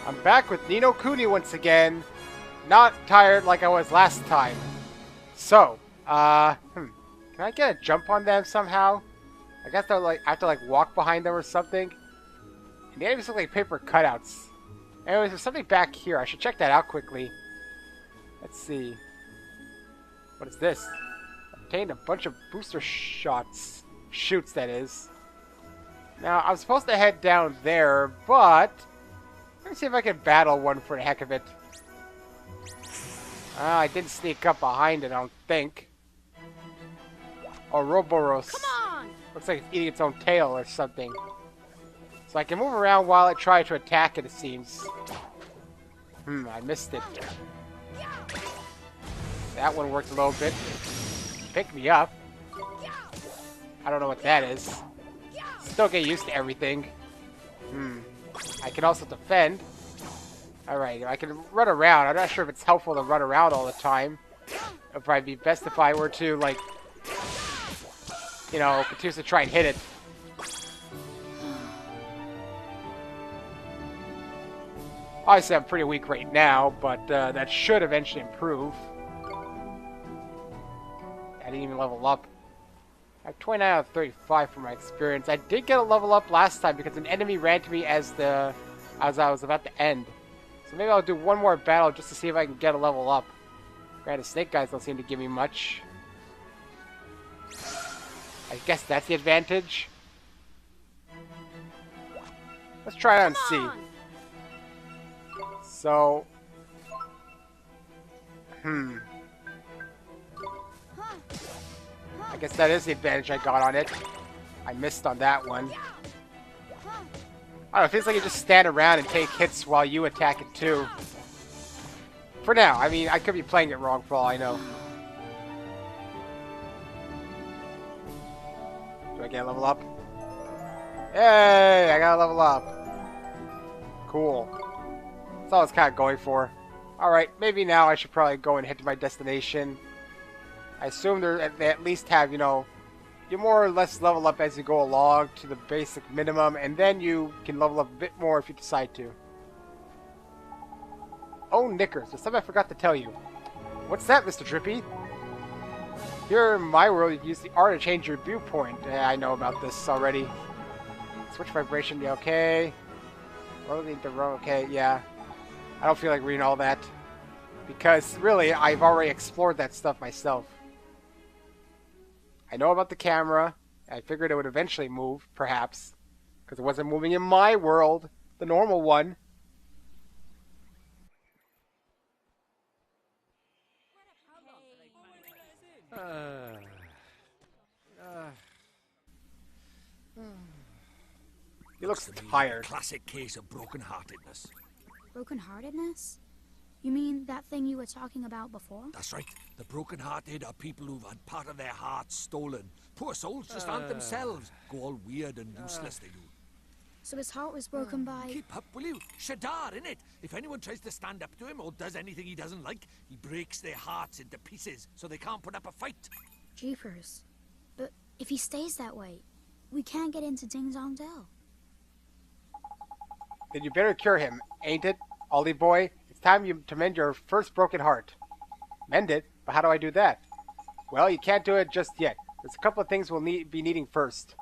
I'm back with Kuni once again. Not tired like I was last time. So, can I get a jump on them somehow? I guess I have to walk behind them or something. And the enemies look like paper cutouts. Anyways, there's something back here. I should check that out quickly. Let's see. What is this? Obtained a bunch of booster shots. Shoots, that is. Now, I'm supposed to head down there, but let me see if I can battle one for the heck of it. I didn't sneak up behind it, I don't think. Ouroboros. Come on! Looks like it's eating its own tail or something. So I can move around while I try to attack it seems. I missed it. That one worked a little bit. Pick me up. I don't know what that is. Still get used to everything. I can also defend. Alright, I can run around. I'm not sure if it's helpful to run around all the time. It would probably be best if I were to, like, you know, continue to try and hit it. Obviously, I'm pretty weak right now, but that should eventually improve. I didn't even level up. I have 29 out of 35 for my experience. I did get a level up last time because an enemy ran to me as I was about to end. So maybe I'll do one more battle just to see if I can get a level up. Granted, snake guys don't seem to give me much. I guess that's the advantage. Let's try it out and see. So, I guess that is the advantage I got on it. I missed on that one. I don't know, it feels like you just stand around and take hits while you attack it too. For now, I mean, I could be playing it wrong for all I know. Do I get a level up? Yay! I got a level up. Cool. That's all I was kind of going for. Alright, maybe now I should probably go and head to my destination. I assume they at least have, you know, you more or less level up as you go along to the basic minimum, and then you can level up a bit more if you decide to. Oh, knickers. There's something I forgot to tell you. What's that, Mr. Drippy? Here in my world, you can use the R to change your viewpoint. Yeah, I know about this already. Switch vibration, yeah, okay. Rolling the row, okay, yeah. I don't feel like reading all that. Because, really, I've already explored that stuff myself. I know about the camera. I figured it would eventually move, perhaps. Because it wasn't moving in my world, the normal one. He looks tired. Classic case of broken-heartedness. Broken-heartedness? You mean that thing you were talking about before? That's right. The broken-hearted are people who've had part of their hearts stolen. Poor souls just aren't themselves. Go all weird and useless, they do. So his heart was broken by... Keep up, will you? Shadar, innit? If anyone tries to stand up to him or does anything he doesn't like, he breaks their hearts into pieces so they can't put up a fight. Jeepers. But if he stays that way, we can't get into Ding Dong Dell. Then you better cure him, ain't it, Ollie boy? It's time to mend your first broken heart. Mend it? But how do I do that? Well, you can't do it just yet. There's a couple of things we'll be needing first.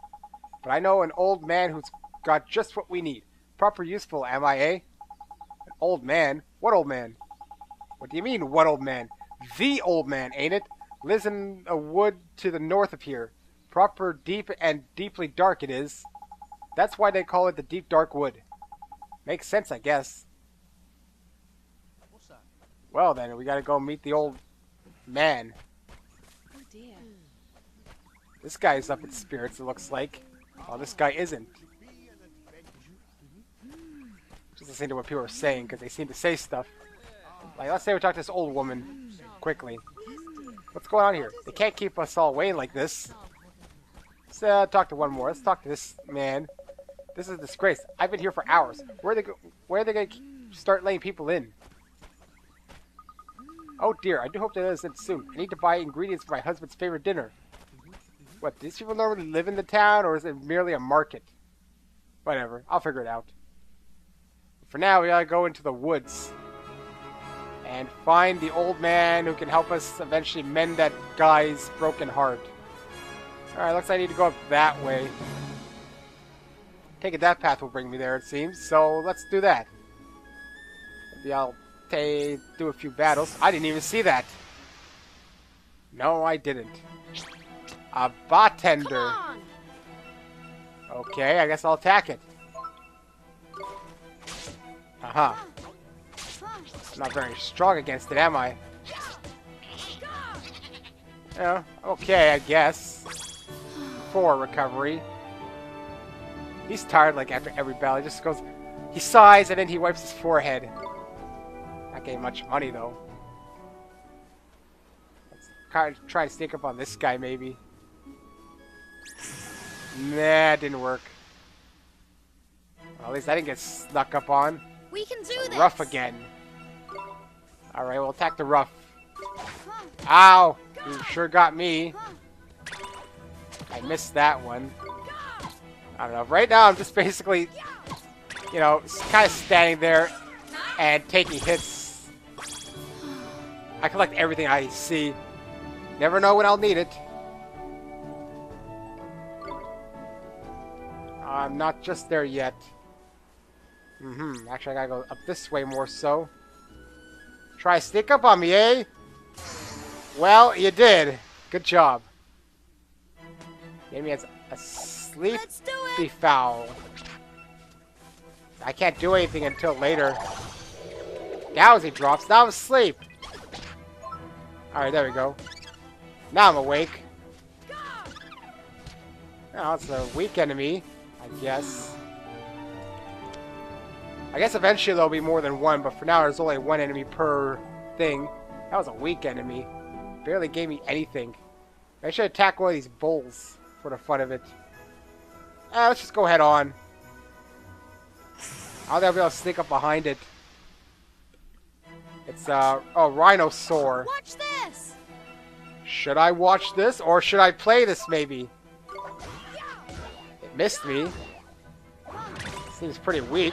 But I know an old man who's got just what we need. Proper useful, am I, eh? An old man? What old man? What do you mean, what old man? The old man, ain't it? Lives in a wood to the north of here. Proper deep and deeply dark it is. That's why they call it the deep dark wood. Makes sense, I guess. What's that? Well then, we gotta go meet the old man. Oh dear. This guy's up in spirits, it looks like. Oh, this guy isn't. Just listening to what people are saying, because they seem to say stuff. Like, let's say we talk to this old woman quickly. What's going on here? They can't keep us all waiting like this. Let's talk to one more. Let's talk to this man. This is a disgrace. I've been here for hours. Where are they going to start letting people in? Oh dear, I do hope that does it soon. I need to buy ingredients for my husband's favorite dinner. What, do these people normally live in the town, or is it merely a market? Whatever, I'll figure it out. for now, we gotta go into the woods and find the old man who can help us eventually mend that guy's broken heart. Alright, looks like I need to go up that way. Take it that path will bring me there, it seems. So let's do that. Maybe I'll do a few battles. I didn't even see that. No, I didn't. A bartender. Okay, I guess I'll attack it. Aha. I'm not very strong against it, am I? Yeah, okay, I guess. 4 recovery. He's tired like after every battle. He just goes, he sighs and then he wipes his forehead. Not getting much money though. Let's try to sneak up on this guy maybe. Nah, it didn't work. Well, at least I didn't get snuck up on. We can do this. Rough again. Alright, we'll attack the rough. Ow! You sure got me. I missed that one. I don't know. Right now, I'm just basically, you know, kind of standing there and taking hits. I collect everything I see. Never know when I'll need it. I'm not just there yet. Actually, I gotta go up this way more so. Try to sneak up on me, eh? Well, you did. Good job. Gave me a sleepy foul. I can't do anything until later. Now as he drops, now I'm asleep. Alright, there we go. Now I'm awake. Now it's a weak enemy, I guess. I guess eventually there'll be more than one, but for now there's only one enemy per thing. That was a weak enemy. Barely gave me anything. I should attack one of these bulls for the fun of it. Let's just go head on. I don't think I'll be able to sneak up behind it. It's, oh, Rhinosaur. Watch this! Should I watch this, or should I play this, maybe? It missed me. Seems pretty weak.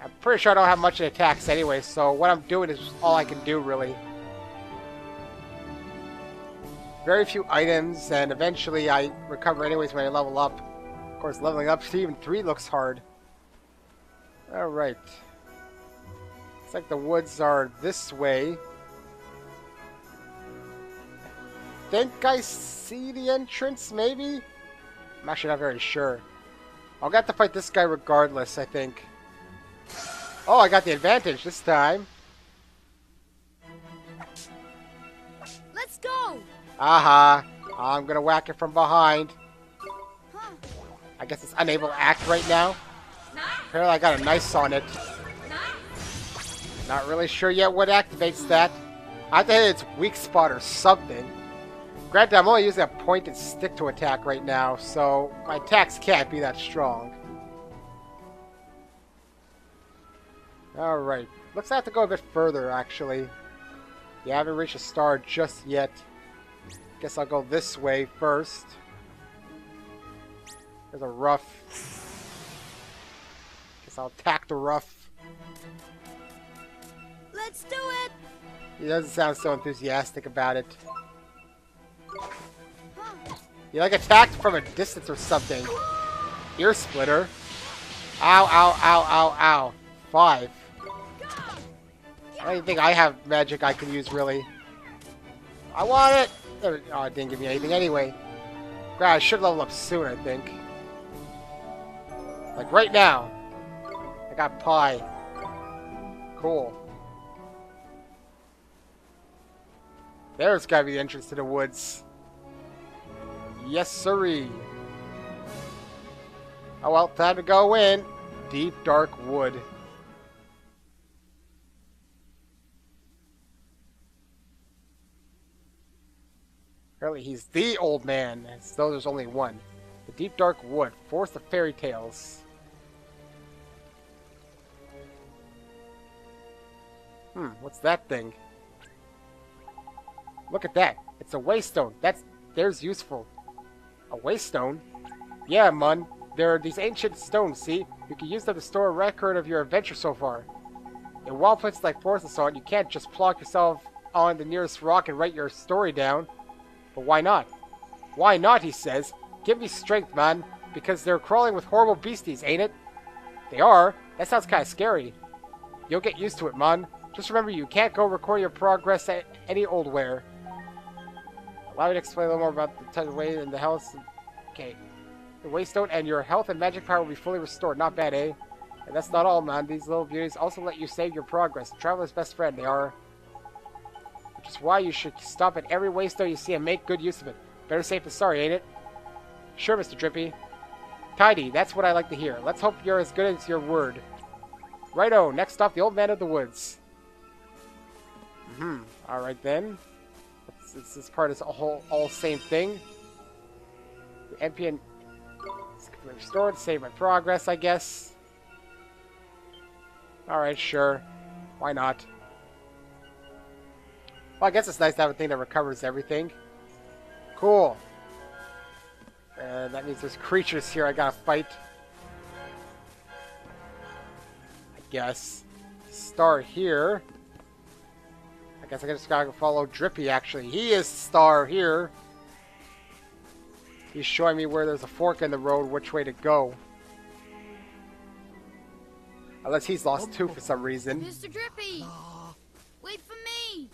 I'm pretty sure I don't have much in attacks anyway, so what I'm doing is all I can do, really. Very few items, and eventually I recover anyways when I level up. Of course, leveling up to even 3 looks hard. Alright. Looks like the woods are this way. I think I see the entrance, maybe? I'm actually not very sure. I'll have to fight this guy regardless, I think. Oh, I got the advantage this time. Let's go! Aha. I'm gonna whack it from behind. I guess it's unable to act right now. Apparently I got a nice on it. Not really sure yet what activates that. I have to hit its weak spot or something. Granted, I'm only using a pointed stick to attack right now, so my attacks can't be that strong. Alright. Looks like I have to go a bit further, actually. Yeah, I haven't reached a star just yet. Guess I'll go this way first. There's a rough. Guess I'll attack the rough. Let's do it! He doesn't sound so enthusiastic about it. You like attacked from a distance or something. Ear splitter. Ow, ow, ow, ow, ow. 5. I don't even think I have magic I can use, really. I want it! Oh, it didn't give me anything anyway. God, I should level up soon, I think. Like right now. I got pie. Cool. There's gotta be the entrance to the woods. Yes, sirree. Oh well, time to go in. Deep, dark wood. Apparently he's the old man, as though there's only one. The deep, dark wood. Forest of fairy tales. What's that thing? Look at that. It's a waystone. There's useful. A waystone? Yeah, mun. There are these ancient stones, see? You can use them to store a record of your adventure so far. In wild places like forests and so on, you can't just plonk yourself on the nearest rock and write your story down. But why not? Why not, he says. Give me strength, man. Because they're crawling with horrible beasties, ain't it? They are? That sounds kinda scary. You'll get used to it, man. Just remember, you can't go record your progress at any old where. Allow me to explain a little more about the type of way in the house. Okay. The Waystone and your health and magic power will be fully restored. Not bad, eh? And that's not all, man. These little beauties also let you save your progress. Traveler's best friend, they are. Which is why you should stop at every Waystone you see and make good use of it. Better safe than sorry, ain't it? Sure, Mr. Drippy. Tidy, that's what I like to hear. Let's hope you're as good as your word. Righto, next stop, the Old Man of the Woods. Alright then. This part is all same thing. The NPN is completely restored. Save my progress, I guess. Alright, sure. Why not? Well, I guess it's nice to have a thing that recovers everything. Cool. And that means there's creatures here I gotta fight. I guess. Star here. I guess I just gotta follow Drippy, actually. He is the star here. He's showing me where there's a fork in the road, which way to go. Unless he's lost too for some reason. Mr. Drippy! Wait for me!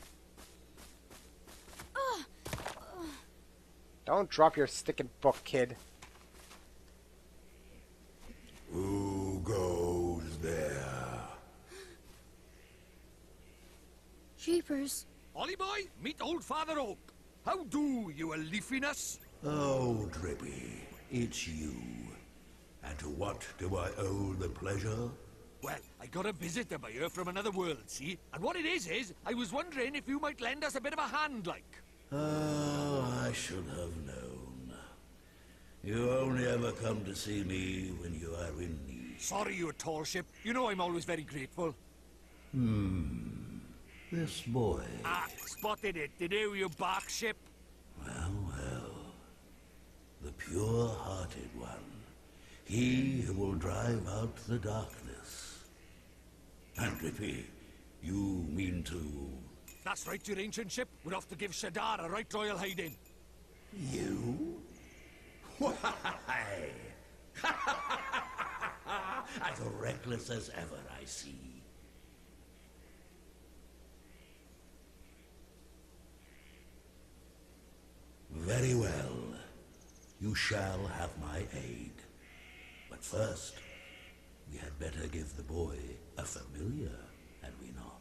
Don't drop your sticking book, kid. Who goes there? Jeepers. Ollie boy, meet old Father Oak. How do, you a leafiness? Oh, Drippy, it's you. And to what do I owe the pleasure? Well, I got a visitor by here from another world, see? And what it is, I was wondering if you might lend us a bit of a hand, like. Oh, I should have known. You only ever come to see me when you are in need. Sorry, you tall ship. You know I'm always very grateful. This boy. Ah, spotted it. Did you bark ship? Well. The pure-hearted one. He who will drive out the darkness. And Drippy, you mean to... That's right, your ancient ship. We're off to give Shadar a right royal hiding. You? Why? As reckless as ever, I see. Very well. You shall have my aid. But first, we had better give the boy a familiar, had we not?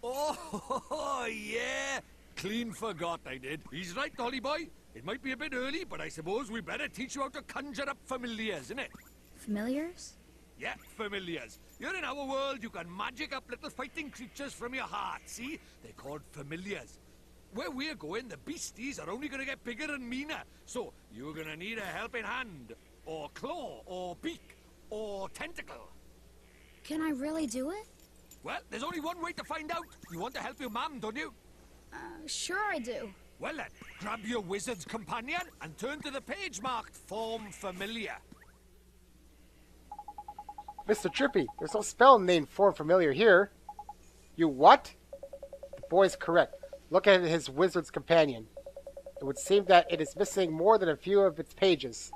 Oh, yeah. Clean forgot I did. He's right, Ollie boy. It might be a bit early, but I suppose we better teach you how to conjure up familiars, innit? Familiars? Yeah, familiars. You're in our world, you can magic up little fighting creatures from your heart, see? They're called familiars. Where we're going, the beasties are only gonna get bigger and meaner. So, you're gonna need a helping hand, or claw, or beak, or tentacle. Can I really do it? Well, there's only one way to find out. You want to help your mum, don't you? Sure I do. Well then, grab your wizard's companion and turn to the page marked Form Familiar. Mr. Drippy, there's no spell named Form Familiar here. You what? The boy's correct. Look at his wizard's companion. It would seem that it is missing more than a few of its pages.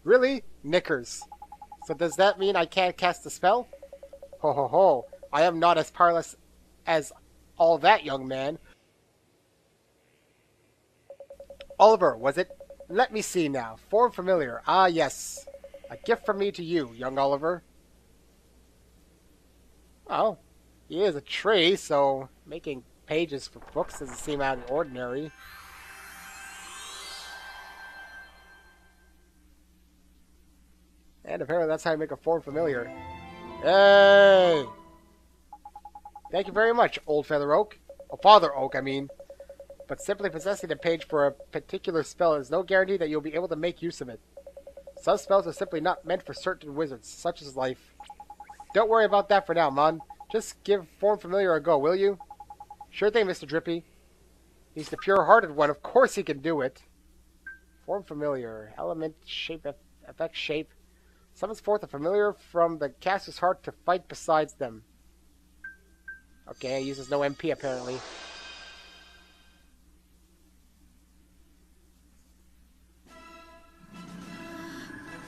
Really? Knickers. So does that mean I can't cast the spell? Ho ho ho. I am not as powerless as all that, young man. Oliver, was it? Let me see now. Form Familiar. Ah, yes. A gift from me to you, young Oliver. Oh, he is a tree, so making pages for books doesn't seem out of the ordinary. And apparently that's how you make a Form Familiar. Hey! Thank you very much, Old Feather Oak. Oh, Father Oak, I mean. But simply possessing a page for a particular spell is no guarantee that you'll be able to make use of it. Some spells are simply not meant for certain wizards, such as life. Don't worry about that for now, Mon. Just give Form Familiar a go, will you? Sure thing, Mr. Drippy. He's the pure-hearted one. Of course he can do it. Form Familiar. Element, shape, effect shape. Summons forth a familiar from the caster's heart to fight besides them. Okay, it uses no MP apparently.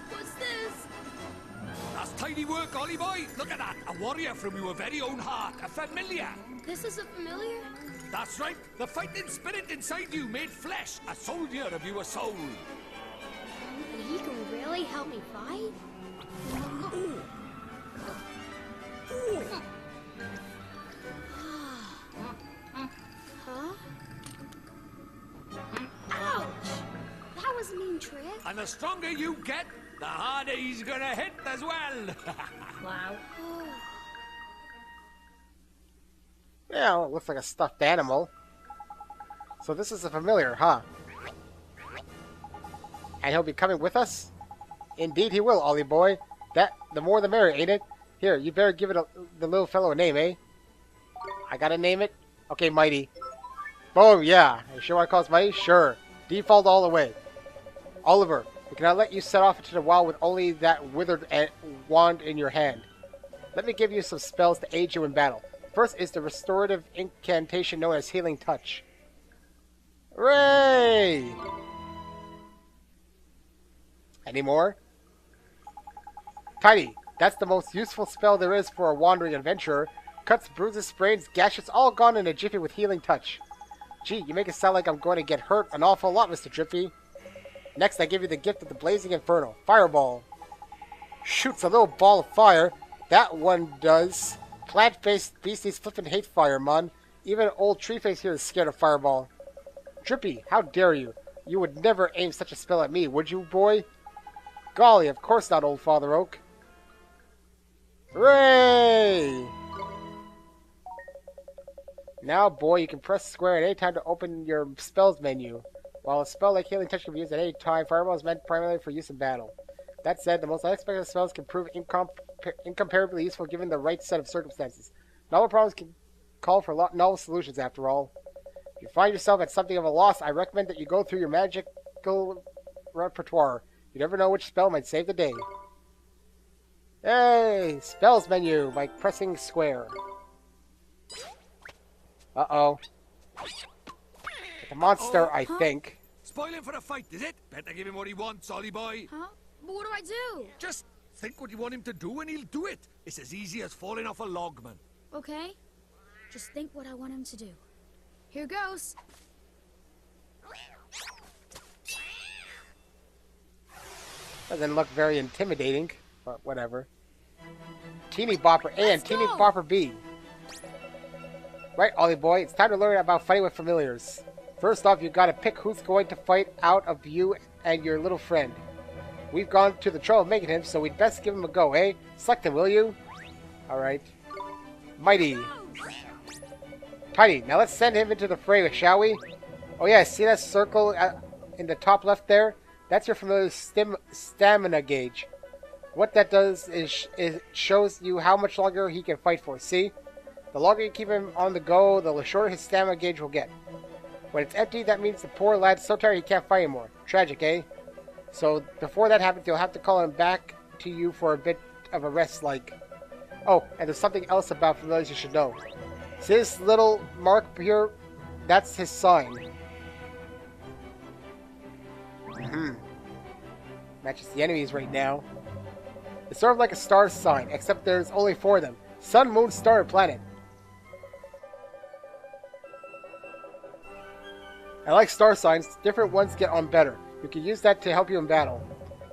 What's this? That's tidy work, Ollie boy. Look at that. A warrior from your very own heart. A familiar. This is a familiar? That's right. The fighting spirit inside you made flesh. A soldier of your soul. And he can really help me fight? Huh? Ouch! That was a mean trick. And the stronger you get, the harder he's gonna hit as well. Wow. Oh. Yeah, well, it looks like a stuffed animal. So this is a familiar, huh? And he'll be coming with us? Indeed he will, Ollie boy. The more the merrier, ain't it? Here, you better give it the little fellow a name, eh? I gotta name it? Okay, Mighty. Boom, yeah. You sure want to call us Mighty? Sure. Default all the way. Oliver, we cannot let you set off into the wild with only that withered wand in your hand. Let me give you some spells to aid you in battle. First is the restorative incantation known as Healing Touch. Hooray! Any more? Tidy, that's the most useful spell there is for a wandering adventurer. Cuts, bruises, sprains, gashes, all gone in a jiffy with Healing Touch. Gee, you make it sound like I'm going to get hurt an awful lot, Mr. Drippy. Next, I give you the gift of the Blazing Inferno. Fireball. Shoots a little ball of fire. That one does. Plant-faced beasties flippin' hate fire, man. Even old Treeface here is scared of Fireball. Drippy, how dare you? You would never aim such a spell at me, would you, boy? Golly, of course not, old Father Oak. Hooray! Now, boy, you can press square at any time to open your spells menu. While a spell like Healing Touch can be used at any time, Fireball is meant primarily for use in battle. That said, the most unexpected spells can prove incomparably useful given the right set of circumstances. Novel problems can call for novel solutions, after all. If you find yourself at something of a loss, I recommend that you go through your magical repertoire. You never know which spell might save the day. Hey! Spells menu by pressing square. Uh-oh. It's a monster, I think. Spoiling for a fight, is it? Better give him what he wants, Ollie boy. Huh? But what do I do? Just think what you want him to do and he'll do it. It's as easy as falling off a log, man. Okay. Just think what I want him to do. Here goes. Doesn't look very intimidating, but whatever. Teeny Bopper A and Teeny Bopper B. Right, Ollie boy, it's time to learn about fighting with familiars. First off, you gotta pick who's going to fight out of you and your little friend. We've gone to the trouble of making him, so we'd best give him a go, eh? Select him, will you? Alright. Mighty. Tidy, now let's send him into the fray, shall we? Oh yeah, see that circle in the top left there? That's your familiar stamina gauge. What that does is it shows you how much longer he can fight for, see? The longer you keep him on the go, the shorter his stamina gauge will get. When it's empty, that means the poor lad's so tired he can't fight anymore. Tragic, eh? So before that happens, you'll have to call him back to you for a bit of a rest, like... Oh, and there's something else about familiars you should know. See this little mark here? That's his sign. Matches the enemies right now. It's sort of like a star sign, except there's only 4 of them. Sun, moon, star, and planet. And like star signs, different ones get on better. You can use that to help you in battle.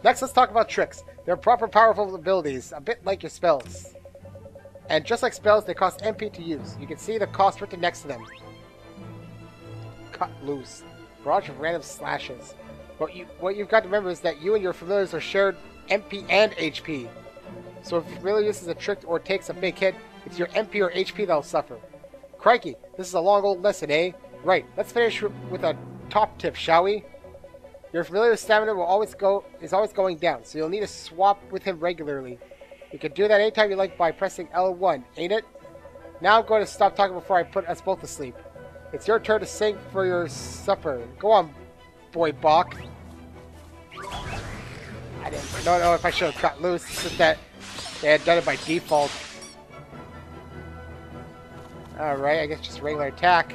Next, let's talk about tricks. They're proper powerful abilities, a bit like your spells. And just like spells, they cost MP to use. You can see the cost written next to them. Cut loose. Barrage of random slashes. What you've got to remember is that you and your familiars are shared MP and HP. So if your familiar uses a trick or takes a big hit, it's your MP or HP that'll suffer. Crikey, this is a long old lesson, eh? Right, let's finish with a top tip, shall we? Your familiar stamina is always going down, so you'll need to swap with him regularly. You can do that anytime you like by pressing L1, ain't it? Now I'm going to stop talking before I put us both to sleep. It's your turn to sing for your supper. Go on, boy Bach. I didn't know if I should have cut loose. It's just that they had done it by default. Alright, I guess just regular attack.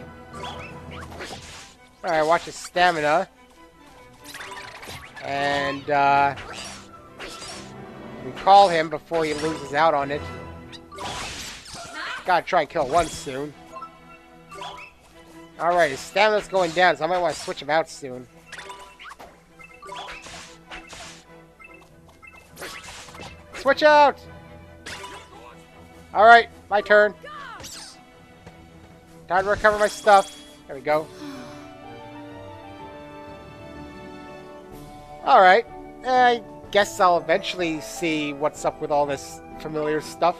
Alright, watch his stamina. And, we call him before he loses out on it. Gotta try and kill one soon. Alright, his stamina's going down, so I might want to switch him out soon. Switch out! Alright, my turn. Time to recover my stuff. There we go. Alright. I guess I'll eventually see what's up with all this familiar stuff.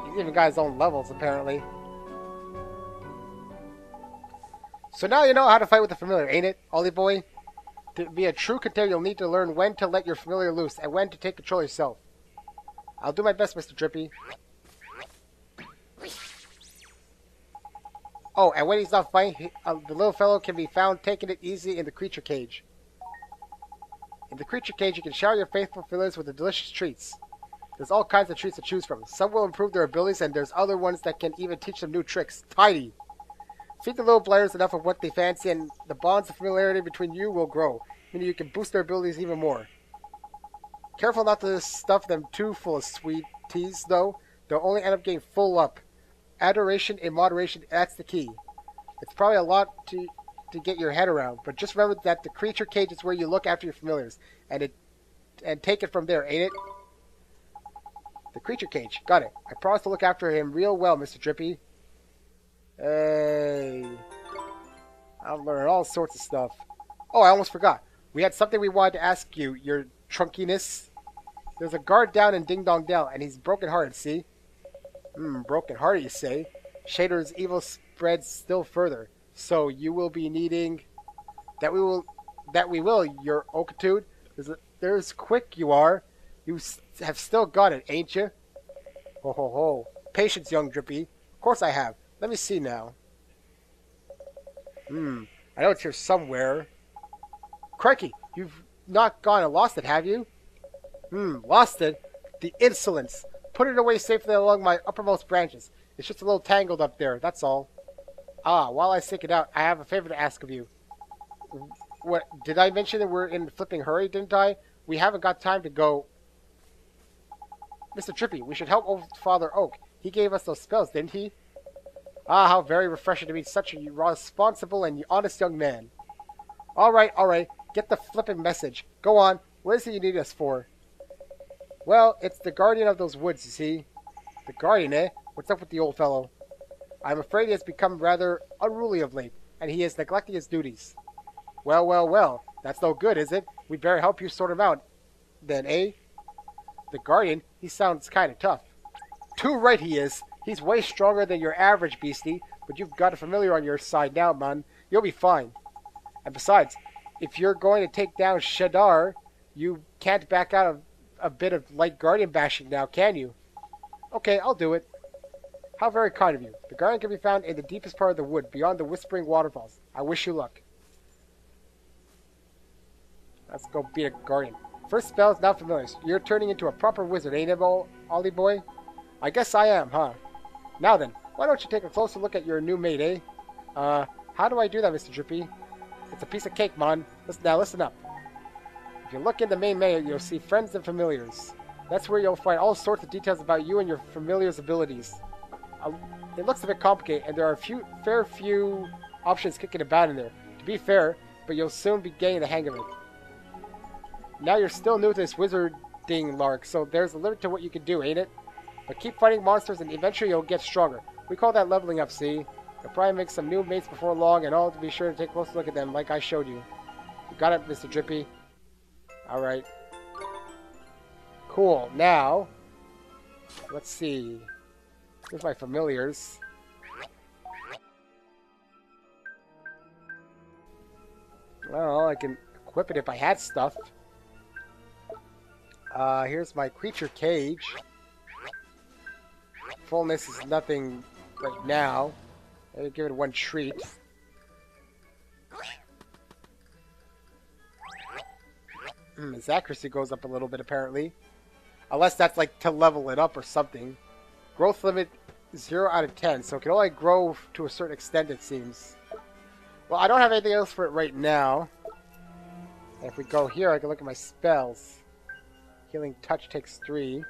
He's even got his own levels, apparently. So now you know how to fight with a familiar, ain't it, Ollie boy? To be a true contender, you'll need to learn when to let your familiar loose and when to take control yourself. I'll do my best, Mr. Drippy. Oh, and when he's not fighting, the little fellow can be found taking it easy in the creature cage. In the creature cage, you can shower your faithful familiars with the delicious treats. There's all kinds of treats to choose from. Some will improve their abilities, and there's other ones that can even teach them new tricks. Tidy! Feed the little players enough of what they fancy, and the bonds of familiarity between you will grow, meaning you can boost their abilities even more. Careful not to stuff them too full of sweeties, though. They'll only end up getting full up. Adoration in moderation, that's the key. It's probably a lot to get your head around, but just remember that the creature cage is where you look after your familiars, and take it from there, ain't it? The creature cage. Got it. I promise to look after him real well, Mr. Drippy. Hey. I've learned all sorts of stuff. Oh, I almost forgot. We had something we wanted to ask you, your trunkiness. There's a guard down in Ding Dong Dell, and he's broken-hearted, see? Broken-hearted, you say? Shader's evil spreads still further. So you will be needing... That we will, your Okitude. There's quick you are. You have still got it, ain't you? Ho ho ho. Patience, young Drippy. Of course I have. Let me see now. I know it's here somewhere. Crikey, you've not gone and lost it, have you? Lost it? The insolence. Put it away safely along my uppermost branches. It's just a little tangled up there, that's all. Ah, while I seek it out, I have a favor to ask of you. What, did I mention that we're in a flipping hurry, didn't I? We haven't got time to go... Mr. Drippy, we should help old Father Oak. He gave us those spells, didn't he? Ah, how very refreshing to meet such a responsible and honest young man. Alright, get the flippin' message. Go on, what is it you need us for? Well, it's the guardian of those woods, you see. The guardian, eh? What's up with the old fellow? I'm afraid he has become rather unruly of late, and he is neglecting his duties. Well, that's no good, is it? We'd better help you sort him out, then, eh? The guardian, he sounds kind of tough. Too right he is. He's way stronger than your average beastie, but you've got a familiar on your side now, man. You'll be fine. And besides, if you're going to take down Shadar, you can't back out of a bit of light guardian bashing now, can you? Okay, I'll do it. How very kind of you. The guardian can be found in the deepest part of the wood, beyond the whispering waterfalls. I wish you luck. Let's go beat a guardian. First spell is now familiar. You're turning into a proper wizard, ain't it, Ollie boy? I guess I am, huh? Now then, why don't you take a closer look at your new mate, eh? How do I do that, Mr. Drippy? It's a piece of cake, man. Listen up. If you look in the main menu, you'll see friends and familiars. That's where you'll find all sorts of details about you and your familiar's abilities. It looks a bit complicated, and there are fair few options kicking about in there. To be fair, but you'll soon be getting the hang of it. Now you're still new to this wizarding lark, so there's a limit to what you can do, ain't it? But keep fighting monsters and eventually you'll get stronger. We call that leveling up, see? You'll probably make some new mates before long, and all to be sure to take a close look at them like I showed you. You got it, Mr. Drippy? Alright. Cool. Now, let's see. Here's my familiars. Well, I can equip it if I had stuff. Here's my creature cage. Fullness is nothing right now. I'll give it one treat. His accuracy goes up a little bit, apparently. Unless that's like to level it up or something. Growth limit 0 out of 10, so it can only grow to a certain extent, it seems. Well, I don't have anything else for it right now. And if we go here, I can look at my spells. Healing Touch takes 3.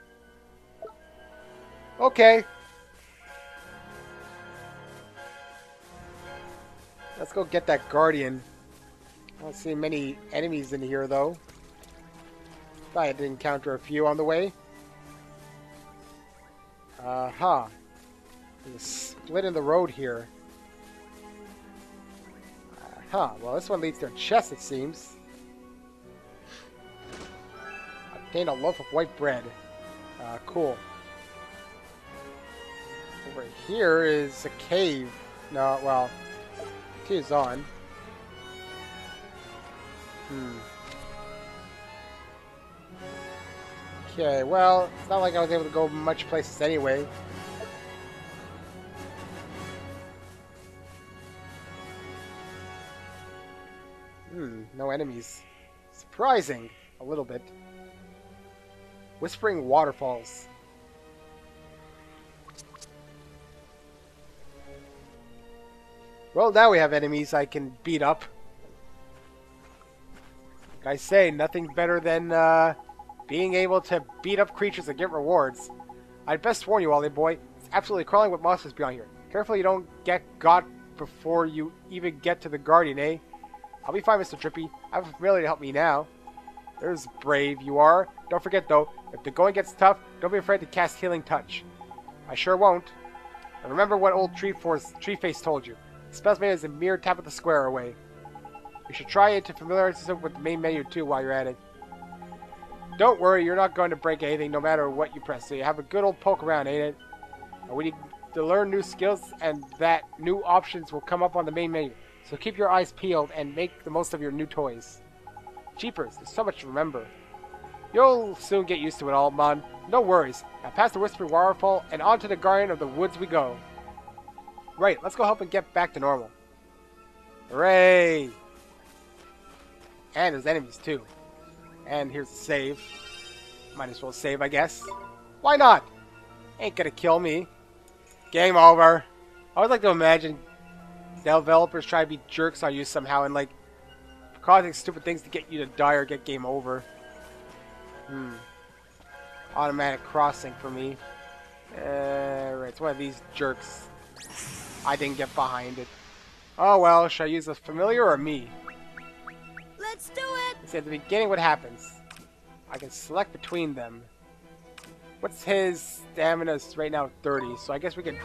Okay. Let's go get that Guardian. I don't see many enemies in here, though. Thought I did encounter a few on the way. There's a split in the road here. Well, this one leads to a chest, it seems. Obtain a loaf of white bread. Cool. Over here is a cave. No, well, T is on. Okay, well, it's not like I was able to go much places anyway. No enemies. Surprising, a little bit. Whispering Waterfalls. Well, now we have enemies I can beat up. Like I say, nothing better than being able to beat up creatures and get rewards. I'd best warn you, Ollie boy, it's absolutely crawling with monsters beyond here. Careful you don't get got before you even get to the Guardian, eh? I'll be fine, Mr. Drippy. I have a familiar to help me now. There's brave you are. Don't forget, though, if the going gets tough, don't be afraid to cast Healing Touch. I sure won't. And remember what old Treeface told you. The spell's made is a mere tap of the square away. You should try it to familiarize yourself with the main menu, too, while you're at it. Don't worry, you're not going to break anything no matter what you press, so you have a good old poke around, ain't it? And we need to learn new skills, and that new options will come up on the main menu. So keep your eyes peeled and make the most of your new toys. Jeepers, there's so much to remember. You'll soon get used to it all, Mon. No worries. Now past the Whispering Waterfall and on to the Guardian of the Woods we go. Right, let's go help and get back to normal. Hooray! And there's enemies too. And here's a save. Might as well save, I guess. Why not? Ain't gonna kill me. Game over. I would like to imagine developers try to be jerks on you somehow and like causing stupid things to get you to die or get game over. Automatic crossing for me. Right, it's one of these jerks. I didn't get behind it. Oh well, should I use a familiar or me? Let's do it! See, at the beginning what happens. I can select between them. What's his stamina right now? 30, so I guess we can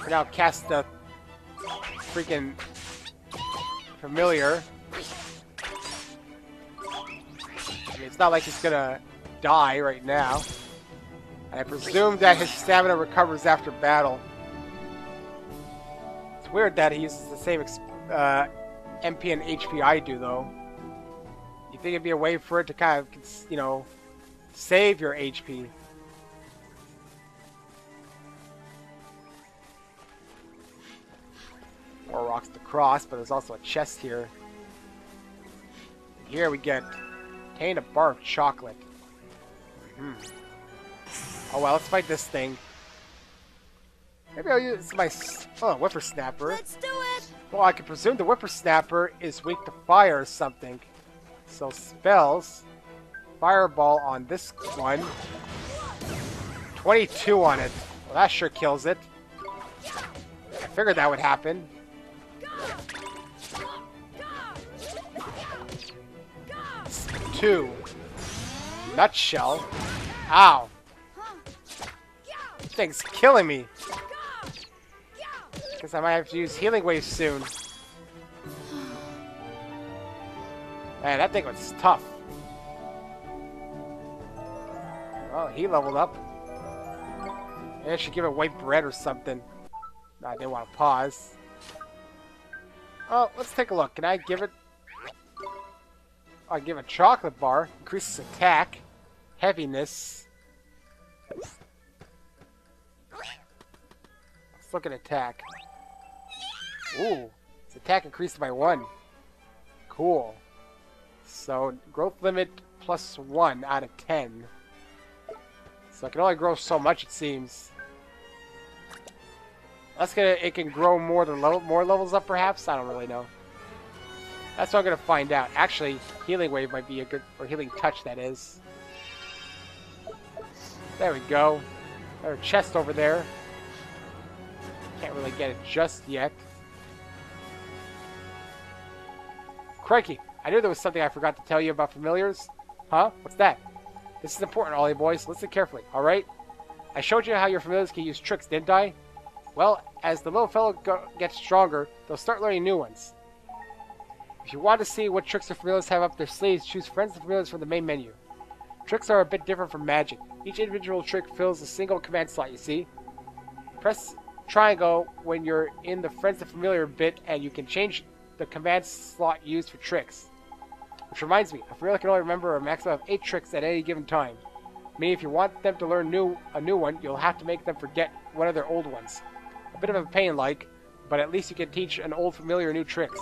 now cast the freaking familiar. I mean, it's not like he's gonna die right now. I presume that his stamina recovers after battle. It's weird that he uses the same MP and HP I do, though. You think it'd be a way for it to kind of, you know, save your HP. More rocks to cross, but there's also a chest here. Here we get obtain a bar of chocolate. Oh well, let's fight this thing. Maybe I'll use my whippersnapper. Let's do it! Well, I can presume the whippersnapper is weak to fire or something. So spells, fireball on this one. 22 on it. Well, that sure kills it. I figured that would happen. Two. Nutshell. Ow. This thing's killing me. Guess I might have to use healing waves soon. Man, that thing was tough. Well, he leveled up. Maybe I should give it white bread or something. No, I didn't want to pause. Oh, let's take a look. Can I give it... Oh, I give a chocolate bar. Increases attack. Heaviness. Let's look at attack. Ooh. Its attack increased by 1. Cool. So, growth limit +1 out of 10. So I can only grow so much, it seems. It can grow more levels up, perhaps? I don't really know. That's what I'm going to find out. Actually, Healing Wave might be a good... Or Healing Touch, that is. There we go. There's a chest over there. Can't really get it just yet. Crikey, I knew there was something I forgot to tell you about familiars. Huh? What's that? This is important, all you boys. Listen carefully, alright? I showed you how your familiars can use tricks, didn't I? Well, as the little fellow gets stronger, they'll start learning new ones. If you want to see what tricks the familiars have up their sleeves, choose Friends and Familiars from the main menu. Tricks are a bit different from magic. Each individual trick fills a single command slot, you see? Press triangle when you're in the Friends and Familiar bit, and you can change the command slot used for tricks. Which reminds me, a familiar can only remember a maximum of 8 tricks at any given time. Meaning if you want them to learn a new one, you'll have to make them forget one of their old ones. A bit of a pain, but at least you can teach an old familiar new tricks.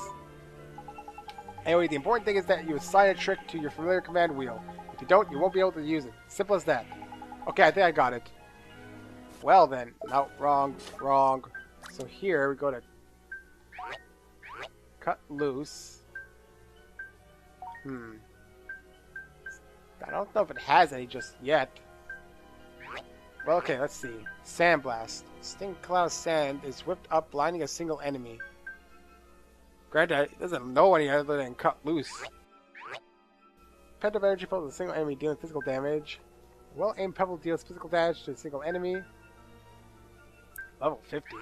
Anyway, the important thing is that you assign a trick to your familiar command wheel. If you don't, you won't be able to use it. Simple as that. Okay, I think I got it. Well then. No, wrong. So here we go to cut loose. I don't know if it has any just yet. Well, okay, let's see. Sandblast. Sting cloud of sand is whipped up, blinding a single enemy. Granted, it doesn't know any other than cut loose. Pent of energy pulls a single enemy, dealing physical damage. Well-aimed pebble deals physical damage to a single enemy. Level 50.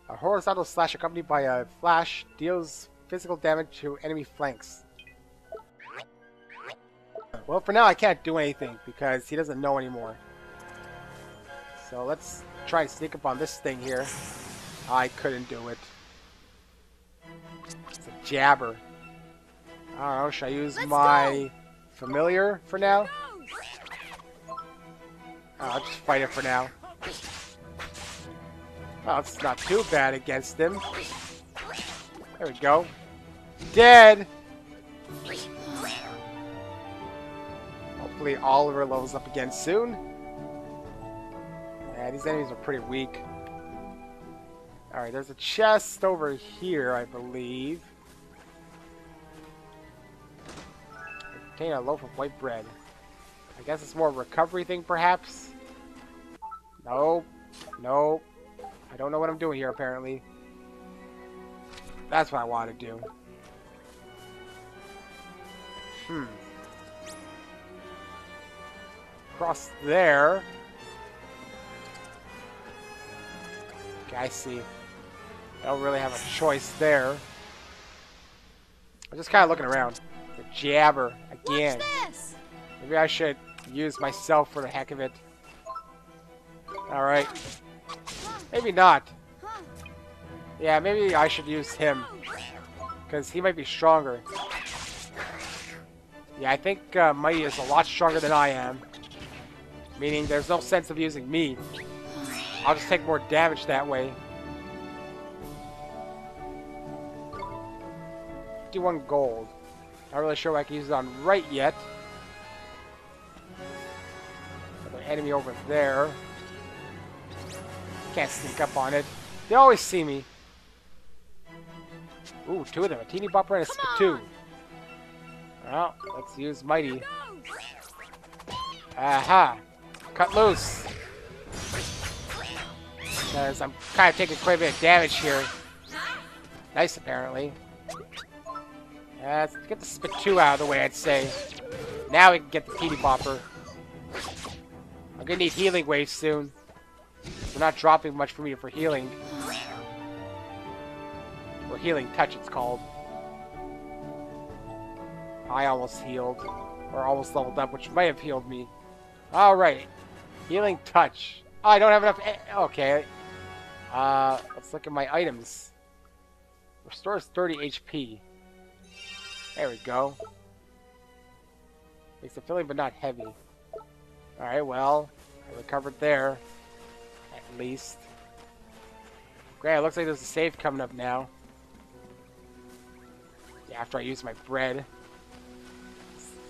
A horizontal slash accompanied by a flash deals physical damage to enemy flanks. Well, for now I can't do anything because he doesn't know anymore. So let's try and sneak up on this thing here. I couldn't do it. It's a jabber. I don't know, should I use my familiar for now? Oh, I'll just fight it for now. Oh, it's not too bad against him. There we go. Dead! Hopefully Oliver levels up again soon. Yeah, these enemies are pretty weak. Alright, there's a chest over here, I believe. Contain a loaf of white bread. I guess it's more a recovery thing, perhaps? Nope. Nope. I don't know what I'm doing here, apparently. That's what I want to do. Across there. Okay, I see. I don't really have a choice there. I'm just kind of looking around. The jabber again. Maybe I should use myself for the heck of it. Alright. Maybe not. Yeah, maybe I should use him. Because he might be stronger. Yeah, I think Mighty is a lot stronger than I am. Meaning there's no sense of using me. I'll just take more damage that way. 51 gold. Not really sure what I can use it on right yet. Another enemy over there. Can't sneak up on it. They always see me. Ooh, 2 of them. A teeny bopper and a spittoon. Well, let's use Mighty. Aha! Cut loose! Because I'm kind of taking quite a bit of damage here. Nice, apparently. Let's get the spittoon out of the way, I'd say. Now we can get the teeny bopper. I'm gonna need healing waves soon. They're not dropping much for me for healing. Or healing touch, it's called. I almost healed. Or almost leveled up, which might have healed me. Alright. Healing touch. Oh, I don't have enough... Okay. Let's look at my items. Restores 30 HP. There we go. Makes it filling but not heavy. Alright, well. I recovered there. At least. Great, it looks like there's a save coming up now. Yeah, after I use my bread.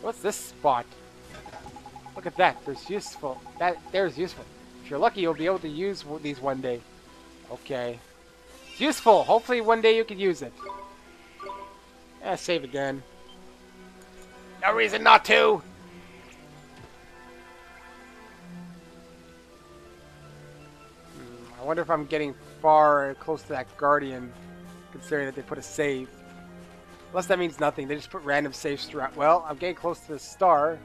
What's this spot? Look at that. There's useful. There's useful. If you're lucky, you'll be able to use these one day. Okay. It's useful. Hopefully one day you can use it. Save again. No reason not to. I wonder if I'm getting far close to that guardian, considering that they put a save. Unless that means nothing. They just put random saves throughout. Well, I'm getting close to the star.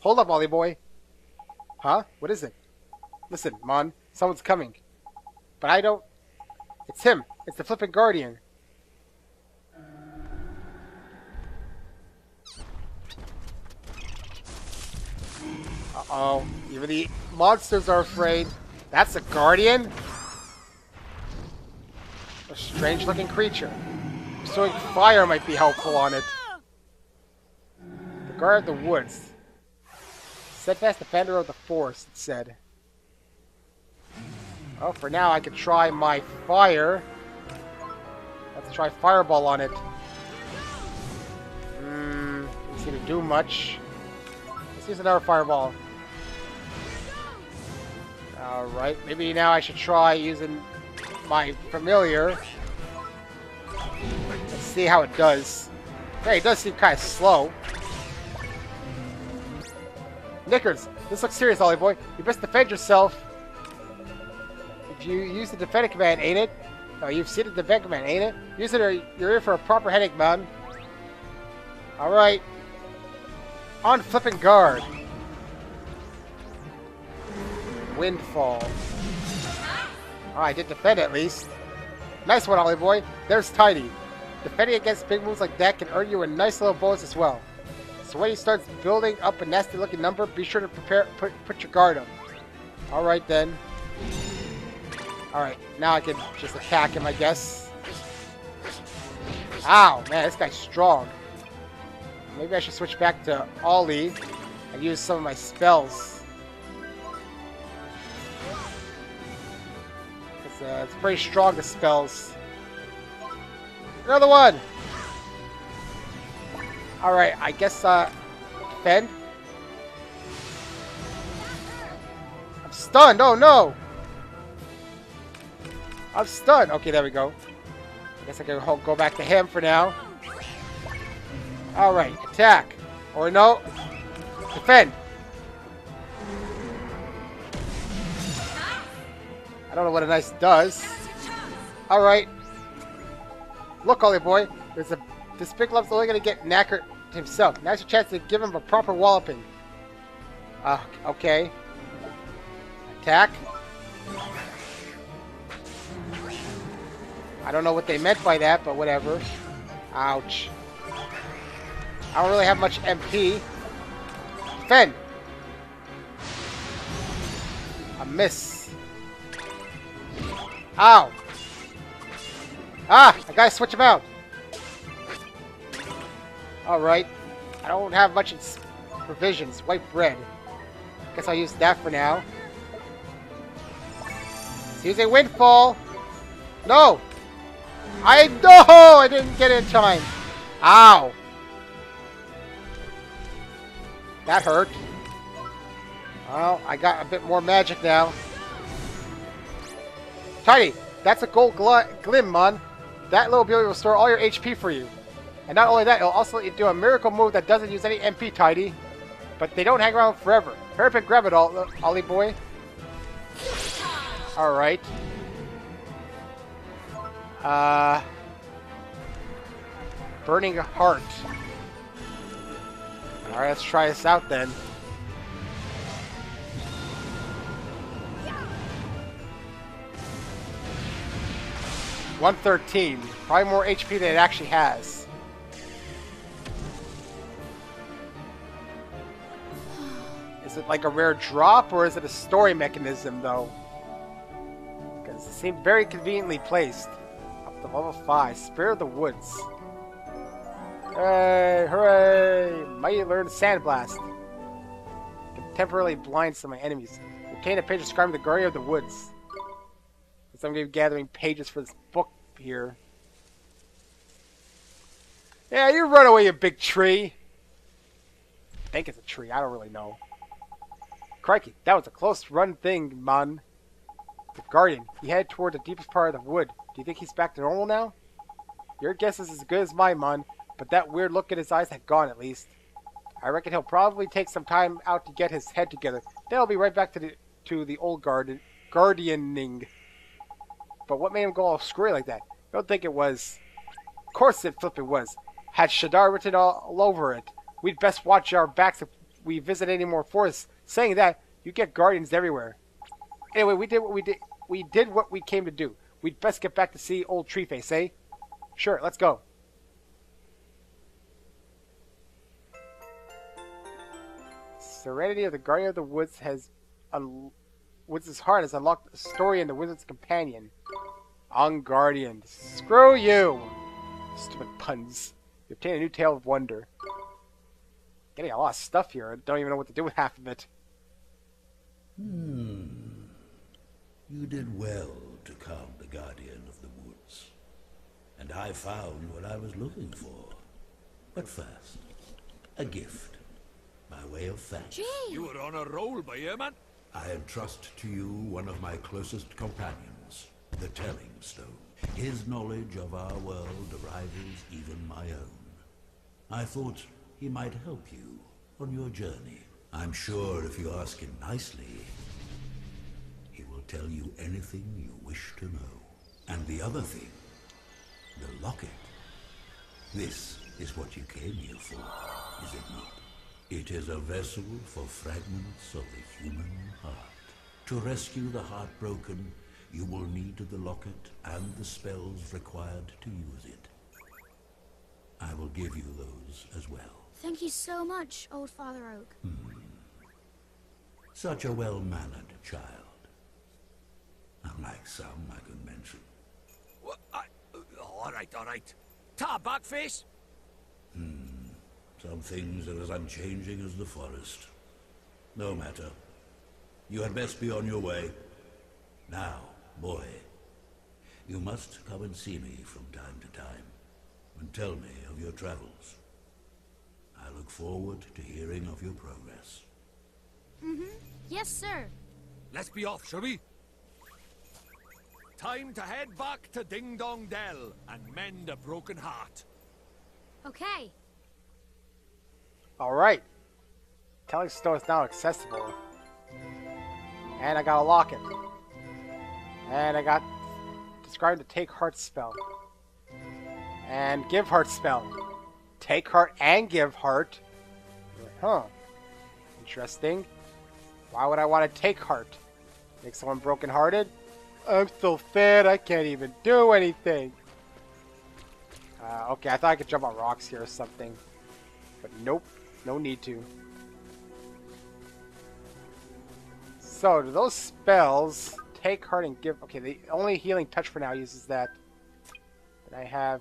Hold up, Ollie boy. Huh? What is it? Listen, Mon. Someone's coming. But I don't... It's him. It's the flippin' guardian. Uh-oh. Even the monsters are afraid. That's a guardian? A strange-looking creature. Pursuing fire might be helpful on it. The guard of the woods. Steadfast defender of the forest, it said. Well, for now I could try my fire. Let's try fireball on it. Doesn't seem to do much. Let's use another fireball. Alright, maybe now I should try using my familiar. Let's see how it does. Hey, it does seem kind of slow. Knickers, this looks serious, Ollie boy. You best defend yourself. If you use the defending command, ain't it? Oh, you've seen the defending command, ain't it? Use it or you're in for a proper headache, man. Alright. On flipping guard. Windfall. Oh, I did defend at least. Nice one, Ollie boy. There's Tiny. Defending against big moves like that can earn you a nice little bonus as well. So when he starts building up a nasty looking number, be sure to put your guard up. Alright then. Alright, now I can just attack him, I guess. Ow, man, this guy's strong. Maybe I should switch back to Ollie and use some of my spells. Because it's pretty strong, the spells. Another one! Alright, I guess, defend? I'm stunned, oh no! I'm stunned! Okay, there we go. I guess I can go back to him for now. Alright, attack. Or no, defend. I don't know what a nice does. Alright. Look, Ollie boy, this big lump's only going to get knackered himself. Now's your chance to give him a proper walloping. Okay. Attack. I don't know what they meant by that, but whatever. Ouch. I don't really have much MP. Defend! A miss. Ow! Ah! I gotta switch him out. Alright. I don't have much provisions. White bread. Guess I'll use that for now. It's using Windfall! No! I didn't get it in time. Ow! That hurt. Well, I got a bit more magic now. Tiny, that's a gold glim, man. That little ability will store all your HP for you. And not only that, it'll also let you do a miracle move that doesn't use any MP, Tiny. But they don't hang around forever. Hurry up and grab it, Ollie boy. Alright. Burning Heart. Alright, let's try this out then. $113. Probably more HP than it actually has. Is it like a rare drop, or is it a story mechanism, though? Because it seemed very conveniently placed. Up to level 5. Spirit of the Woods. Hooray! Hooray! Mighty learn Sandblast. Can temporarily blind some of my enemies. Obtain a page describing the Guardian of the Woods. So I'm going to be gathering pages for this book here. Yeah, you run away, you big tree. I think it's a tree. I don't really know. Crikey, that was a close run thing, man. The Guardian, he headed toward the deepest part of the wood. Do you think he's back to normal now? Your guess is as good as mine, man. But that weird look in his eyes had gone, at least. I reckon he'll probably take some time out to get his head together. Then he'll be right back to the old guardianing. But what made him go all screwy like that? I don't think it was. Of course it flippin' was. Had Shadar written all over it. We'd best watch our backs if we visit any more forests. Saying that, you get guardians everywhere. Anyway, we did what we did. We did what we came to do. We'd best get back to see old Treeface, eh? Sure, let's go. Serenity of the Guardian of the Woods Woods' heart has unlocked a story in the Wizard's Companion. On Guardian. Screw you! Stupid puns. You obtain a new tale of wonder. Getting a lot of stuff here. I don't even know what to do with half of it. You did well to calm the Guardian of the Woods. And I found what I was looking for. But first, a gift. By way of thanks. Gee! You were on a roll by here, man. I entrust to you one of my closest companions, the Telling Stone. His knowledge of our world rivals even my own. I thought he might help you on your journey. I'm sure if you ask him nicely, he will tell you anything you wish to know. And the other thing, the locket. This is what you came here for, is it not? It is a vessel for fragments of the human heart. To rescue the heartbroken, you will need the locket and the spells required to use it. I will give you those as well. Thank you so much, Old Father Oak. Such a well-mannered child. Unlike some I could mention. What? All right. Ta, Backface. Some things are as unchanging as the forest. No matter. You had best be on your way. Now, boy, you must come and see me from time to time, and tell me of your travels. I look forward to hearing of your progress. Yes, sir. Let's be off, shall we? Time to head back to Ding Dong Dell and mend a broken heart. Okay. Alright. Telling Stone is now accessible. And I got a locket. And I got described the Take Heart spell. And Give Heart spell. Take Heart and Give Heart. Huh. Interesting. Why would I want to take heart? Make someone broken-hearted? I'm so fat I can't even do anything. Okay, I thought I could jump on rocks here or something. But nope. No need to. So, do those spells take heart and give... Okay, the only healing touch for now uses that. Then I have...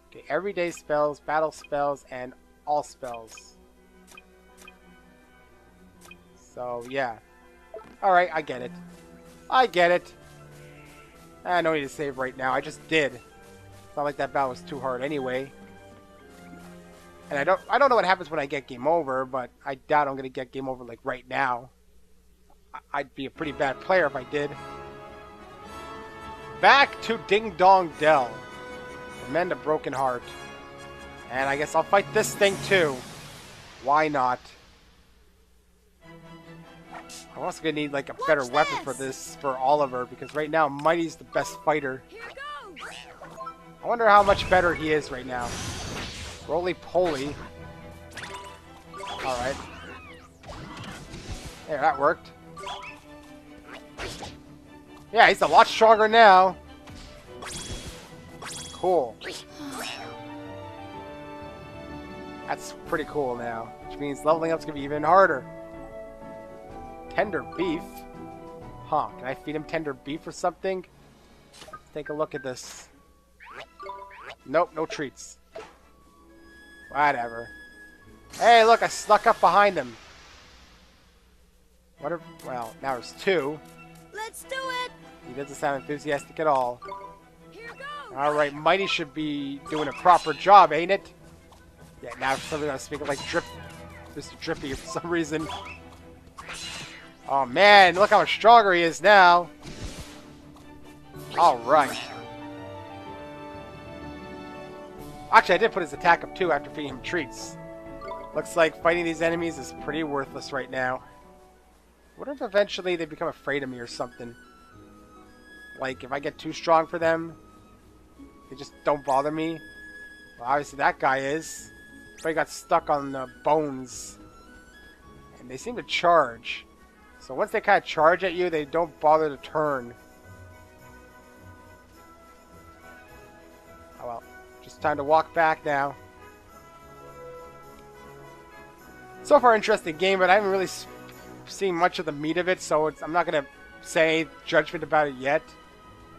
Okay, everyday spells, battle spells, and all spells. So, yeah. Alright, I get it. I get it. I don't need to save right now. I just did. It's not like that battle was too hard anyway. And I don't know what happens when I get game over, but I doubt I'm going to get game over like right now. I'd be a pretty bad player if I did. Back to Ding Dong Dell. Mend a broken heart. And I guess I'll fight this thing too. Why not? I'm also going to need like a better weapon for this, for Oliver, because right now Mighty's the best fighter. Here goes. I wonder how much better he is right now. Roly-poly. Alright. There, that worked. Yeah, he's a lot stronger now. Cool. That's pretty cool now. Which means leveling up's gonna be even harder. Tender beef? Huh, can I feed him tender beef or something? Let's take a look at this. Nope, no treats. Whatever. Hey, look, I snuck up behind him. What if, well, now there's two. Let's do it. He doesn't sound enthusiastic at all. Here goes. Alright, Mighty should be doing a proper job, ain't it? Yeah, now for some reason I'm speaking like Mr. Drippy for some reason. Oh man, look how much stronger he is now. Alright. Actually, I did put his attack up too after feeding him treats. Looks like fighting these enemies is pretty worthless right now. What if eventually they become afraid of me or something? Like, if I get too strong for them, they just don't bother me. Well, obviously that guy is. But he got stuck on the bones. And they seem to charge. So once they kind of charge at you, they don't bother to turn. Oh well. Just time to walk back now. So far, interesting game, but I haven't really seen much of the meat of it, so I'm not going to say judgment about it yet.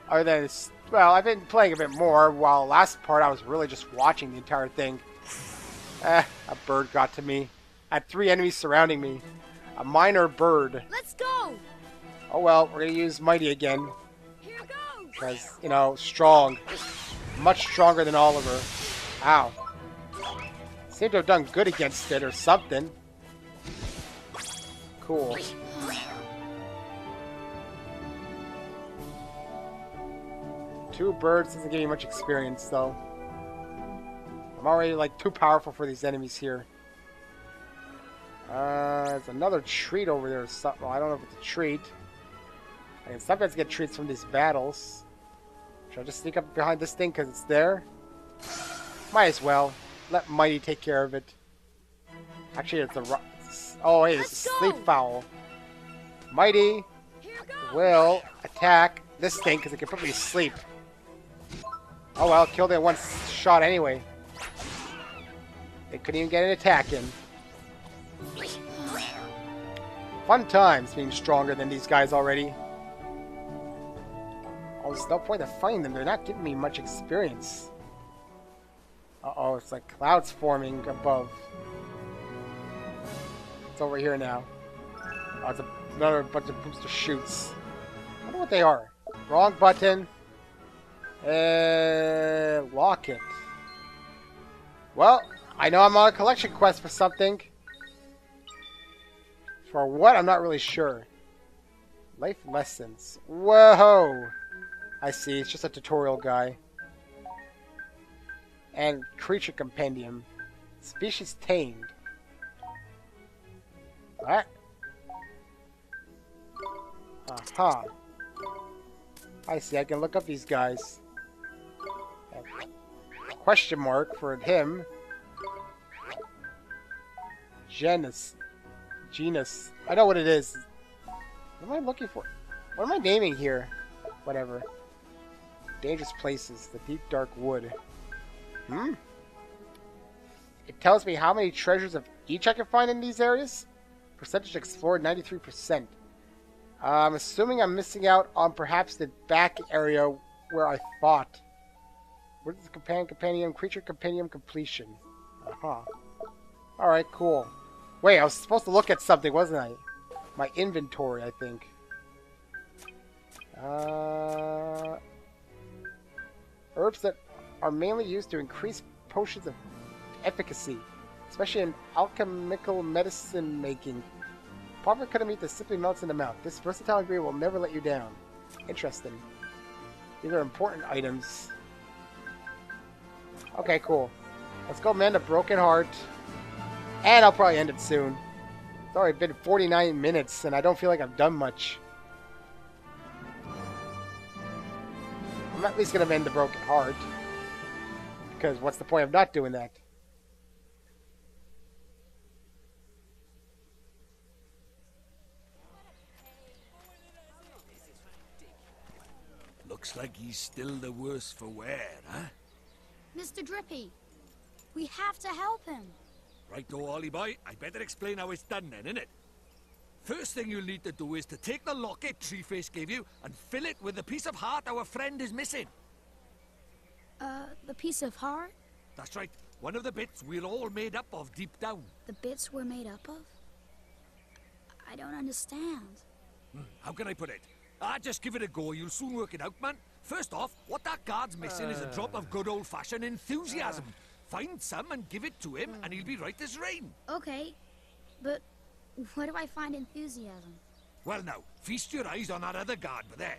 Other than it's, well, I've been playing a bit more, while last part I was really just watching the entire thing. A bird got to me. I had 3 enemies surrounding me. A minor bird. Let's go! Oh well, we're going to use Mighty again. Here goes! Because, you know, strong. Much stronger than Oliver. Ow. Seem to have done good against it or something. Cool. Two birds doesn't give me much experience, though. I'm already, like, too powerful for these enemies here. There's another treat over there or something. Well, I don't know if it's a treat. I can sometimes get treats from these battles. Should I just sneak up behind this thing because it's there? Might as well. Let Mighty take care of it. Actually, it's a... Oh, hey, it's a sleep fowl. Mighty will attack this thing because it can put me to sleep. Oh well, killed it in one shot anyway. They couldn't even get an attack in. Fun times being stronger than these guys already. Oh, there's no point in fighting them. They're not giving me much experience. Uh-oh, it's like clouds forming above. It's over here now. Oh, it's another bunch of booster shoots. I wonder what they are. Wrong button. Lock it. Well, I know I'm on a collection quest for something. For what? I'm not really sure. Life lessons. Whoa! I see. It's just a tutorial guy. And creature compendium. Species tamed. What? Aha. I see. I can look up these guys. Question mark for him. Genus. I know what it is. What am I looking for? What am I naming here? Whatever. Dangerous places. The deep dark wood. It tells me how many treasures of each I can find in these areas. Percentage explored 93%. I'm assuming I'm missing out on perhaps the back area where I fought. Where's the compendium? Creature compendium completion. Alright, cool. Wait, I was supposed to look at something, wasn't I? My inventory, I think. Herbs that are mainly used to increase potions of efficacy, especially in alchemical medicine making. Proper cut-of-meat that simply melts in the mouth. This versatile ingredient will never let you down. Interesting. These are important items. Okay, cool. Let's go mend a broken heart. And I'll probably end it soon. It's already been 49 minutes, and I don't feel like I've done much. I'm at least going to mend the broken heart. Because what's the point of not doing that? Looks like he's still the worse for wear, huh? Mr. Drippy, we have to help him. Righto, Ollie boy. I better explain how it's done then, innit? First thing you'll need to do is to take the locket Treeface gave you and fill it with the piece of heart our friend is missing. The piece of heart? That's right. One of the bits we're all made up of deep down. The bits we're made up of? I don't understand. How can I put it? Just give it a go. You'll soon work it out, man. First off, what that guard's missing is a drop of good old-fashioned enthusiasm. Find some and give it to him, and he'll be right as rain. Okay, but where do I find enthusiasm? Well now, feast your eyes on that other guard, but there.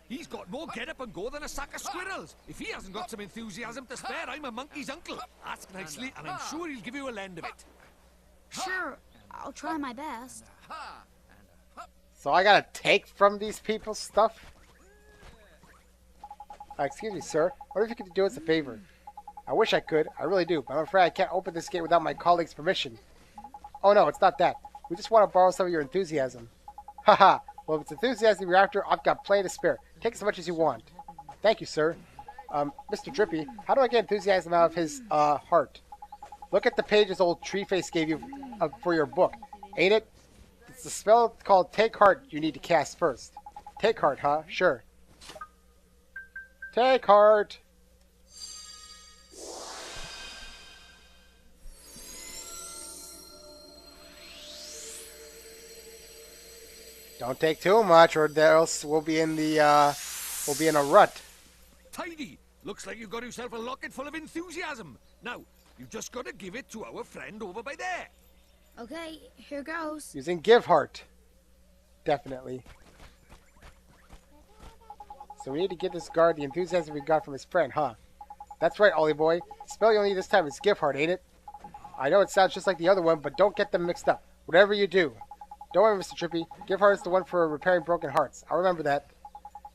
He's got more get-up and go than a sack of squirrels. If he hasn't got some enthusiasm to spare, I'm a monkey's uncle. Ask nicely, and I'm sure he'll give you a lend of it. Sure, I'll try my best. So I gotta take from these people's stuff? Excuse me, sir. I wonder if you could do us a favor. I wish I could. I really do. But I'm afraid I can't open this gate without my colleague's permission. Oh no, it's not that. We just want to borrow some of your enthusiasm. Haha. Well, if it's enthusiasm you're after, I've got plenty to spare. Take as much as you want. Thank you, sir. Mr. Drippy, how do I get enthusiasm out of his, heart? Look at the pages old Treeface gave you for your book. Ain't it? It's the spell called Take Heart you need to cast first. Take Heart, huh? Sure. Take Heart! Don't take too much, or else we'll be in the we'll be in a rut. Tidy! Looks like you've got yourself a locket full of enthusiasm. Now, you've just got to give it to our friend over by there. Okay, here goes. Using Give Heart. Definitely. So we need to give this guard the enthusiasm we got from his friend, huh? That's right, Ollie boy. The spell you'll need this time is Give Heart, ain't it? I know it sounds just like the other one, but don't get them mixed up. Whatever you do. Don't worry, Mr. Trippy. Give Heart is the one for repairing broken hearts. I'll remember that.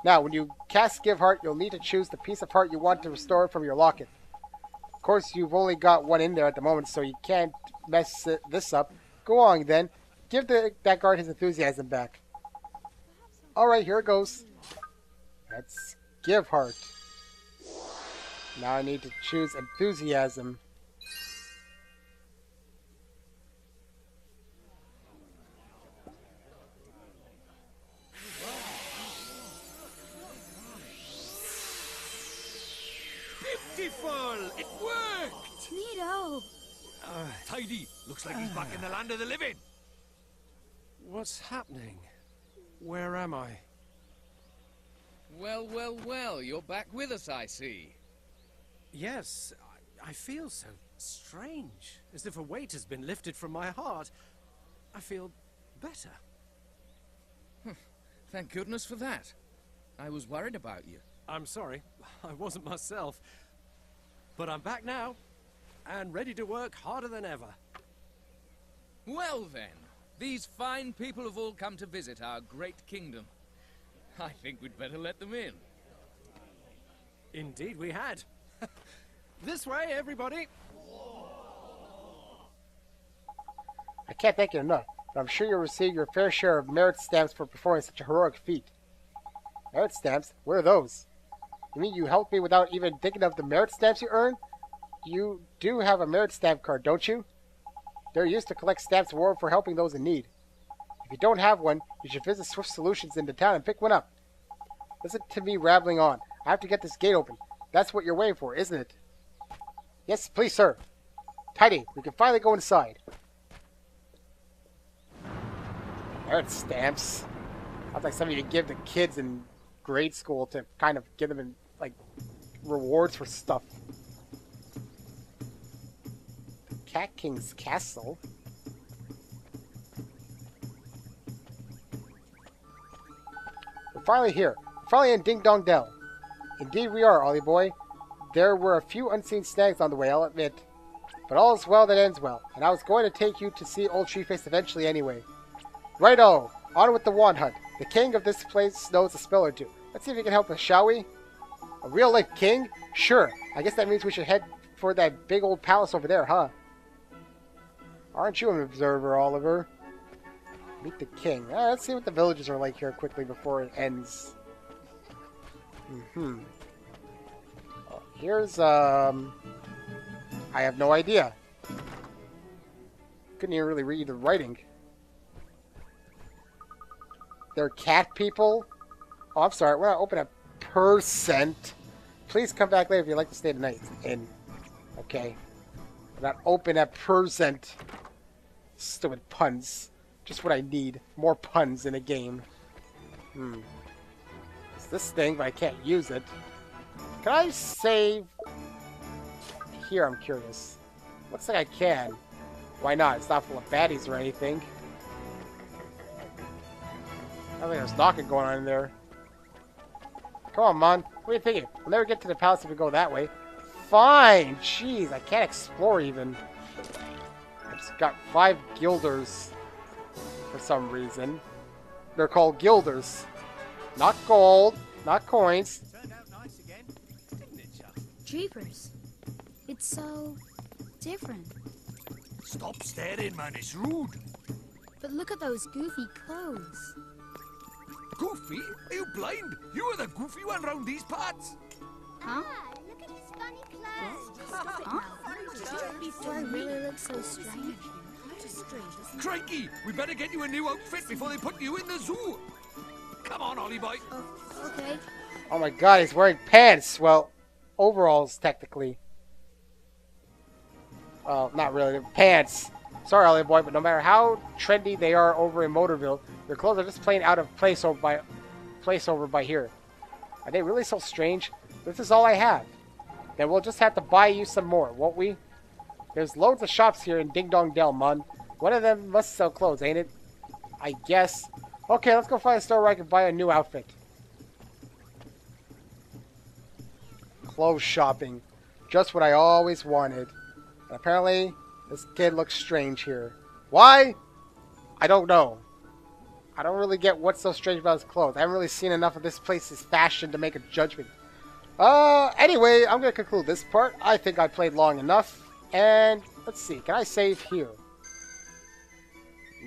Now, when you cast Give Heart, you'll need to choose the piece of heart you want to restore from your locket. Of course, you've only got one in there at the moment, so you can't mess this up. Go on, then. Give that guard his enthusiasm back. Alright, here it goes. Let's Give Heart. Now I need to choose enthusiasm. Beautiful! It worked! Neato! Tidy! Looks like he's back in the land of the living. What's happening? Where am I? Well, well, well, you're back with us, I see. Yes, I feel so strange, as if a weight has been lifted from my heart. I feel better. Thank goodness for that. I was worried about you. I'm sorry, I wasn't myself. But I'm back now, and ready to work harder than ever. Well then, these fine people have all come to visit our great kingdom. I think we'd better let them in. Indeed we had. This way, everybody! I can't thank you enough, but I'm sure you'll receive your fair share of merit stamps for performing such a heroic feat. Merit stamps? What are those? You mean you helped me without even thinking of the merit stamps you earn? You do have a merit stamp card, don't you? They're used to collect stamps awarded for helping those in need. If you don't have one, you should visit Swift Solutions in the town and pick one up. Listen to me rambling on. I have to get this gate open. That's what you're waiting for, isn't it? Yes, please, sir. Tidy, we can finally go inside. Merit stamps. Sounds like something you give to kids in grade school to kind of give them like rewards for stuff. The Cat King's Castle. We're finally here. We're finally in Ding Dong Dell. Indeed we are, Ollie boy. There were a few unseen snags on the way, I'll admit. But all is well that ends well, and I was going to take you to see old Treeface eventually anyway. Righto! On with the wand hunt. The king of this place knows a spell or two. Let's see if he can help us, shall we? A real-life king? Sure. I guess that means we should head for that big old palace over there, huh? Aren't you an observer, Oliver? Meet the king. Let's see what the villages are like here quickly before it ends. Here's, I have no idea. Couldn't even really read the writing. They're cat people? Oh, I'm sorry. We're not open at percent. Please come back later if you'd like to stay tonight. And, okay. We're not open at percent. Stupid puns. Just what I need. More puns in a game. this thing, but I can't use it. Can I save here? I'm curious. Looks like I can. Why not? It's not full of baddies or anything. I think there's knocking going on in there. Come on, Mon. What are you thinking? We'll never get to the palace if we go that way. Fine! Jeez, I can't explore even. I just got 5 guilders for some reason. They're called guilders. Not gold, not coins. Turned out nice again, didn't it, Chuck? Jeepers. It's so different. Stop staring, man. It's rude. But look at those goofy clothes. Goofy? Are you blind? You are the goofy one round these parts. Huh? Look at his funny clothes. Huh? Do I really look so strange? Crikey! We better get you a new outfit before they put you in the zoo. Come on, Ollie boy. Okay. Oh my god, he's wearing pants! Well, overalls, technically. Well, not really. Pants. Sorry, Ollie boy, but no matter how trendy they are over in Motorville, your clothes are just plain out of place over by here. Are they really so strange? This is all I have. Then we'll just have to buy you some more, won't we? There's loads of shops here in Ding Dong Dell, Mun. One of them must sell clothes, ain't it? I guess. Okay, let's go find a store where I can buy a new outfit. Clothes shopping. Just what I always wanted. And apparently, this kid looks strange here. Why? I don't know. I don't really get what's so strange about his clothes. I haven't really seen enough of this place's fashion to make a judgment. Anyway, I'm going to conclude this part. I think I played long enough. And, let's see, can I save here?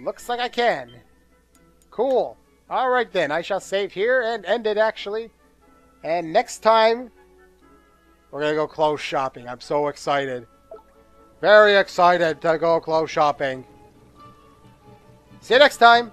Looks like I can. Cool. Alright then, I shall save here and end it actually. And next time, we're going to go clothes shopping. I'm so excited. Very excited to go clothes shopping. See you next time.